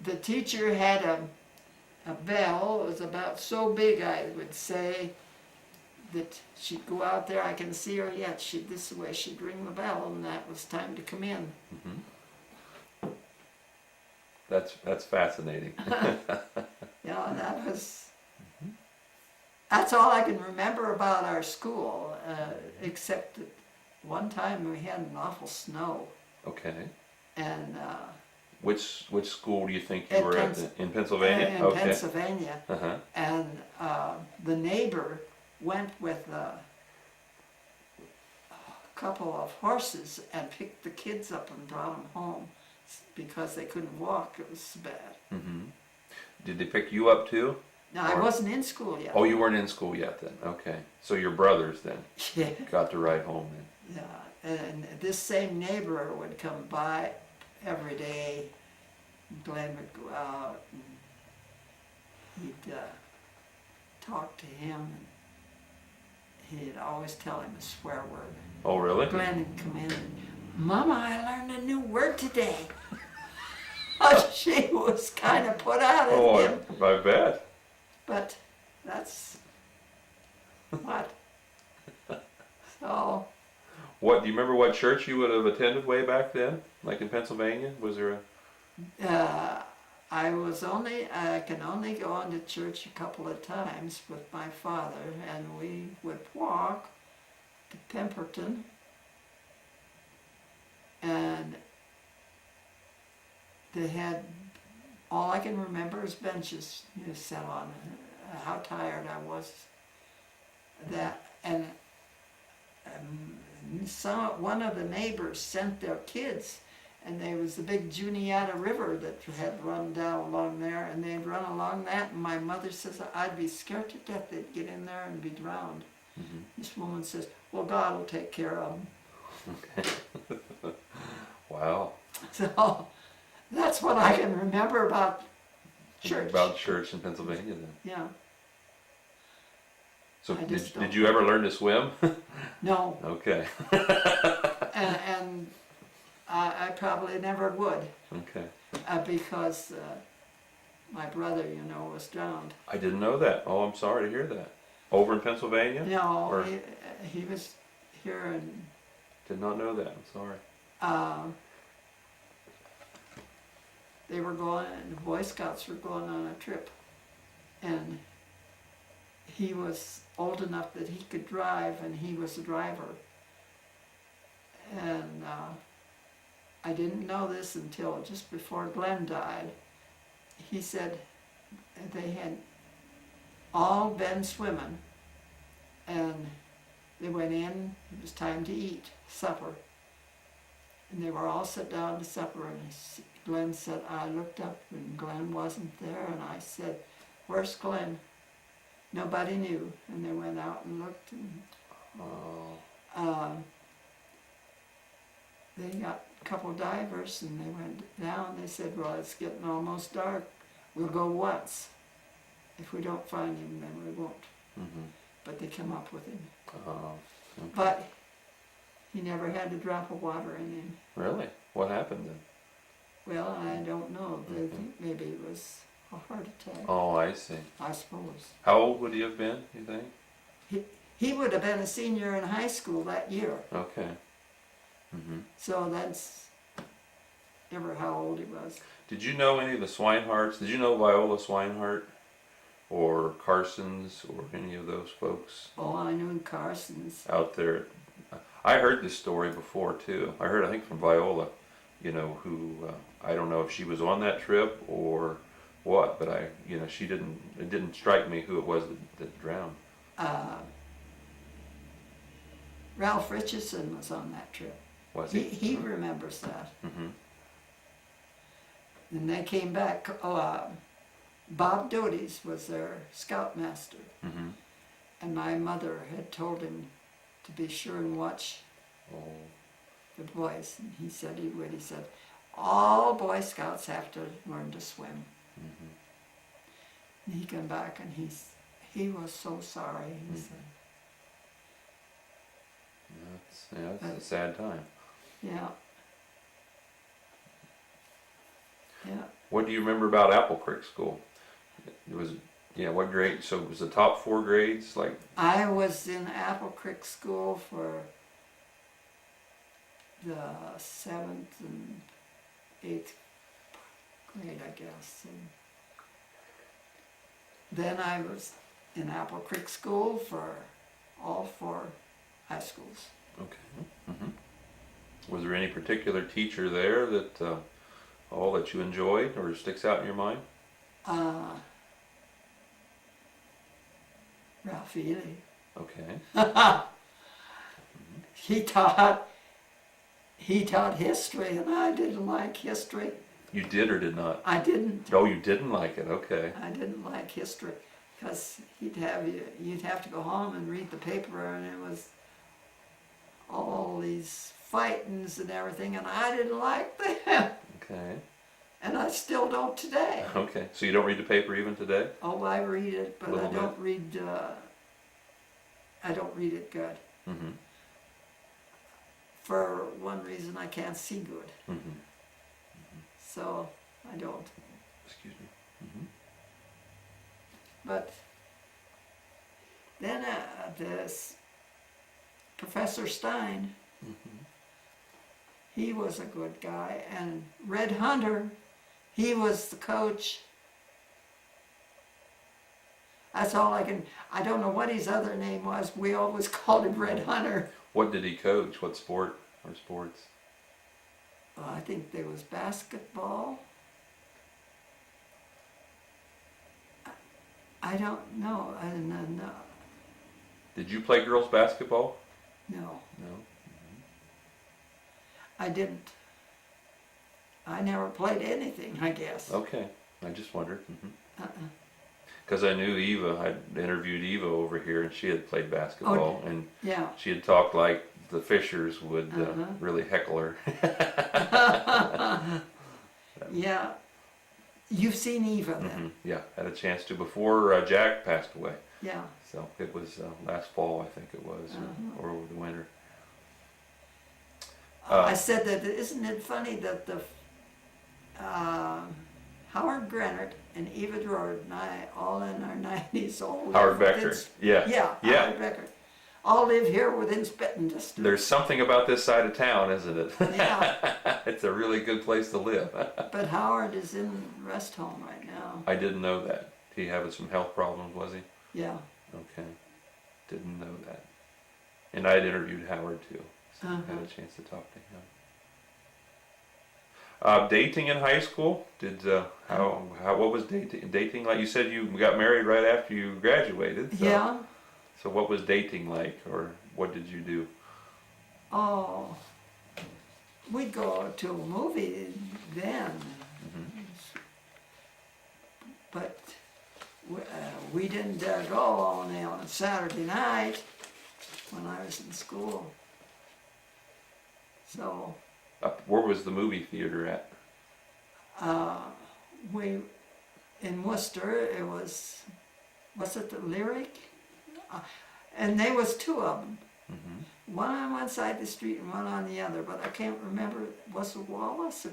the teacher had a bell. It was about so big, I would say, that she'd go out there. I can see her yet. This way she'd ring the bell, and that was time to come in. Mm-hmm. That's fascinating. Yeah, that's all I can remember about our school, except that one time we had an awful snow. Okay. And which school do you think you were at? In Pennsylvania? In Okay. Pennsylvania. Uh-huh. And the neighbor went with a couple of horses and picked the kids up and brought them home because they couldn't walk. It was bad. Mm-hmm. Did they pick you up too? No, I wasn't in school yet. Oh, you weren't in school yet then. Okay. So your brothers then Yeah. got to ride home then. Yeah, and this same neighbor would come by every day. Glenn would go out and he'd talk to him, and he'd always tell him a swear word. Oh, really? Glenn would come in and, Mama, I learned a new word today. She was kind of put out at him. I bet. But that's what. So. What, do you remember what church you would have attended way back then? Like in Pennsylvania? Was there a... I can only go into church a couple of times with my father, and we would walk to Pemberton, and they had, all I can remember is benches you sat on, how tired I was. That, and one of the neighbors sent their kids, and there was the big Juniata River that had run down along there, and they'd run along that, and my mother says, I'd be scared to death they'd get in there and be drowned. Mm-hmm. This woman says, well, God will take care of them. Okay. Wow. So, that's what I can remember about church. About church in Pennsylvania then. Yeah. So did you ever learn to swim? No. Okay. and I probably never would. Okay. Because my brother, was drowned. I didn't know that. Oh, I'm sorry to hear that. Over in Pennsylvania? No, or... he was here and... Did not know that. I'm sorry. They were going, the Boy Scouts were going on a trip, and he was old enough that he could drive, and he was the driver. And I didn't know this until just before Glenn died. He said they had all been swimming, and they went in, it was time to eat supper. And they were all sat down to supper, and Glenn said, I looked up and Glenn wasn't there, and I said, where's Glenn? Nobody knew, and they went out and looked, and they got a couple of divers, and they went down. They said, well, it's getting almost dark. We'll go once. If we don't find him, then we won't. Mm-hmm. But they come up with him. Okay. But he never had a drop of water in him. Really? What happened then? Well, I don't know. They think maybe it was a heart attack. Oh, I see. I suppose. How old would he have been, you think? He would have been a senior in high school that year. Okay. Mm-hmm. So that's ever how old he was. Did you know any of the Swineharts? Did you know Viola Swinehart or Carsons or any of those folks? Oh, I knew Carsons. Out there. I heard this story before too. I think from Viola, who, I don't know if she was on that trip or what, but it didn't strike me who it was that drowned. Ralph Richardson was on that trip. Was he? He remembers that. Mm-hmm. And they came back. Bob Doty's was their scoutmaster. Mm-hmm. And my mother had told him to be sure and watch the boys. And he said he would. He said, all Boy Scouts have to learn to swim. Mm-hmm. And he came back and he was so sorry, he said. That's a sad time. Yeah. Yeah. What do you remember about Apple Creek School? It was, yeah, what grade? So it was the top 4 grades, like, I was in Apple Creek School for the 7th and 8th grade, I guess. And then I was in Apple Creek School for all 4 high schools. okay. Was there any particular teacher there that, that you enjoyed or sticks out in your mind? Ralph Ely. Okay. He taught history, and I didn't like history. You did or did not? I didn't. Oh, you didn't like it. Okay. I didn't like history because you'd have to go home and read the paper, and it was all these fightings and everything, and I didn't like them. Okay. And I still don't today. Okay. So you don't read the paper even today? Oh, I read it, but Little I don't read. I don't read it good. Mm-hmm. For one reason, I can't see good, Mm-hmm. so I don't. Excuse me. Mm-hmm. But then this Professor Stein, Mm-hmm. he was a good guy, and Red Hunter, he was the coach. That's all I don't know what his other name was. We always called him Red Hunter. What did he coach? What sport or sports? I think there was basketball. I don't know. I don't know. Did you play girls basketball? No, No. I didn't. I never played anything, I guess. Okay. I just wondered. Uh-uh. Because I knew Eva. I interviewed Eva over here, and she had played basketball, and Yeah. she had talked like the Fishers would Uh-huh. really heckle her. Yeah. You've seen Eva then? Mhm. Yeah, had a chance to before Jack passed away. Yeah. So it was last fall, I think it was, Uh-huh. or over the winter. I said that, isn't it funny that the Howard Grennert and Eva Drord and I, all in our 90s, all live Howard within Becker. Yeah. Yeah, Yeah. Howard Becker. All live here within spitting distance. There's something about this side of town, isn't it? Yeah. It's a really good place to live. But Howard is in rest home right now. I didn't know that. He having some health problems, was he? Yeah. Okay. Didn't know that. And I'd interviewed Howard too, so I had Uh-huh. a chance to talk to him. Dating in high school? Did what was dating like? You said you got married right after you graduated. So, Yeah. So what was dating like, or what did you do? Oh, we'd go to a movie then, but we didn't go only on a Saturday night when I was in school. So Where was the movie theater at? we in Worcester, it was it the Lyric? And there was 2 of them. Mm-hmm. One on one side of the street and one on the other, but I can't remember, was it Wallace?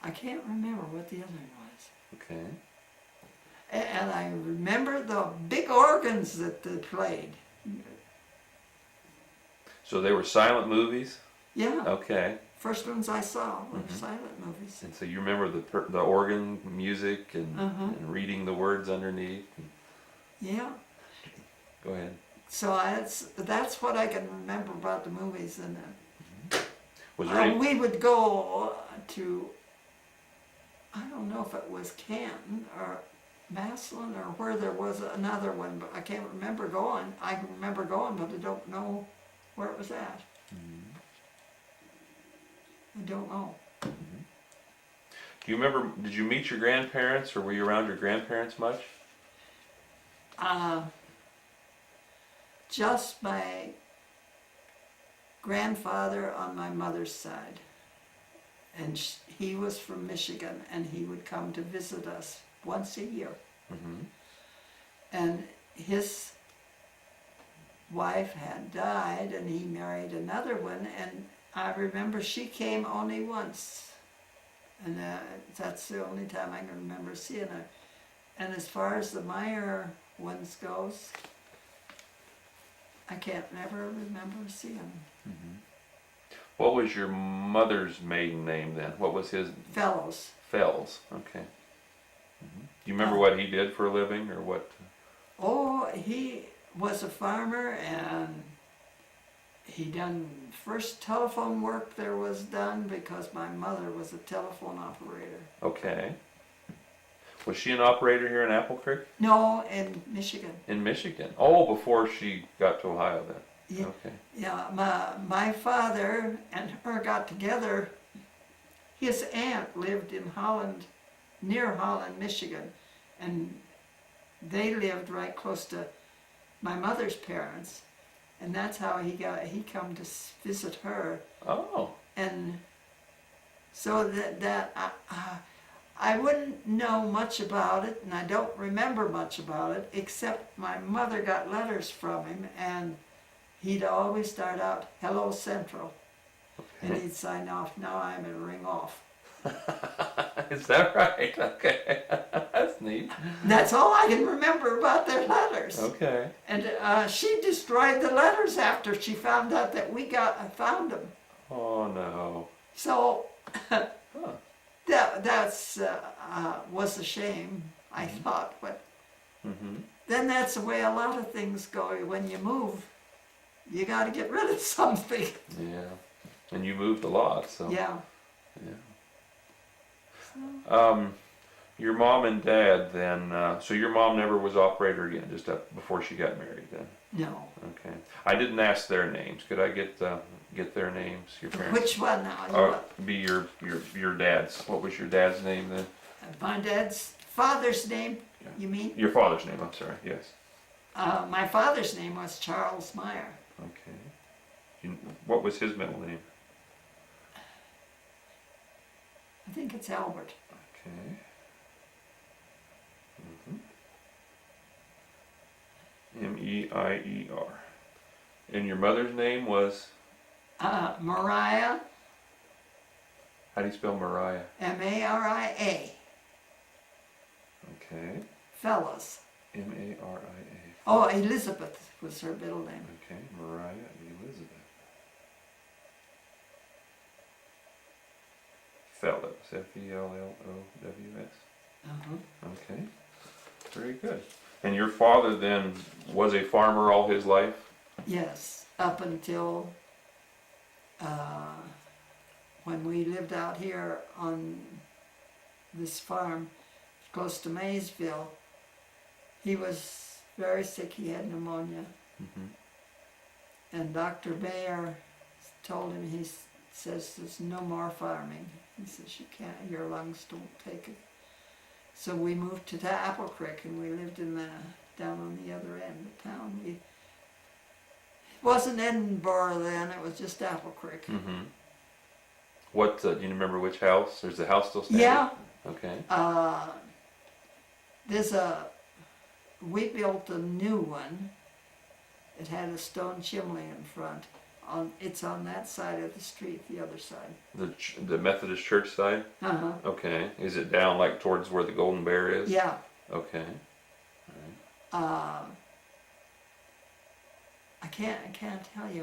I can't remember what the other one was. Okay. And I remember the big organs that they played. So they were silent movies? Yeah, Okay. first ones I saw were silent movies. And so you remember the organ music and, Uh-huh. and reading the words underneath? Yeah, Go ahead. so that's what I can remember about the movies. And Was there any, we would go to, I don't know if it was Canton or Maslin or where there was another one, but I can't remember going. I remember going, but I don't know where it was at. I don't know. do you remember, did you meet your grandparents, or were you around your grandparents much? Just my grandfather on my mother's side, and he was from Michigan, and he would come to visit us once a year. Mm-hmm. And his wife had died, and he married another one, and I remember she came only once And that's the only time I can remember seeing her. And as far as the Meyer ones goes, I can't never remember seeing them. Mm-hmm. What was your mother's maiden name then? What was his? Fellows. Fells. Okay. Mm-hmm. Do you remember what he did for a living or what? Oh, he was a farmer, and he done first telephone work there was done because my mother was a telephone operator. Okay. Was she an operator here in Apple Creek? No, in Michigan. In Michigan. Oh, before she got to Ohio then. Yeah, Okay. yeah. My father and her got together. His aunt lived in Holland, near Holland, Michigan, and they lived right close to my mother's parents, and that's how he come to visit her. Oh. And so I wouldn't know much about it, and I don't remember much about it, except my mother got letters from him, and he'd always start out, "Hello Central," and Okay. he'd sign off, "Now I'm in ring off." Is that right? Okay. That's neat. That's all I can remember about their letters. Okay. And she destroyed the letters after she found out that we found them. Oh no. So Huh. that's was a shame, I thought. But Mm-hmm. then that's the way a lot of things go. When you move, you got to get rid of something. Yeah. And you moved a lot, so. Yeah. Yeah. So, Your mom and dad then, so your mom never was operator again, just before she got married then? no. Okay. I didn't ask their names. Could I get their names, your parents? Which one now? Be your dad's. What was your dad's name then? My dad's father's name, Yeah. you mean? Your father's name, I'm sorry, yes. My father's name was Charles Meyer. Okay. What was his middle name? I think it's Albert. Okay. Meier. And your mother's name was? Mariah, How do you spell Mariah? Maria. Okay. Fellows. Maria. Oh, Elizabeth was her middle name. Okay, Mariah Elizabeth. Fellows. Fellows. Uh-huh. Okay. Very good. And your father then was a farmer all his life? Yes, up until when we lived out here on this farm close to Maysville. He was very sick. He had pneumonia. Mm-hmm. And Dr. Bayer told him, he says, "There's no more farming." He says, "You can't, your lungs don't take it." So we moved to Apple Creek, and we lived down on the other end of town. It wasn't Edinburgh then, it was just Apple Creek. Mm-hmm. What, do you remember which house? Is the house still standing? Yeah. Okay. We built a new one. It had a stone chimney in front. It's on that side of the street, the other side. The Methodist church side? Uh-huh. Okay. Is it down like towards where the Golden Bear is? Yeah. Okay. I can't tell you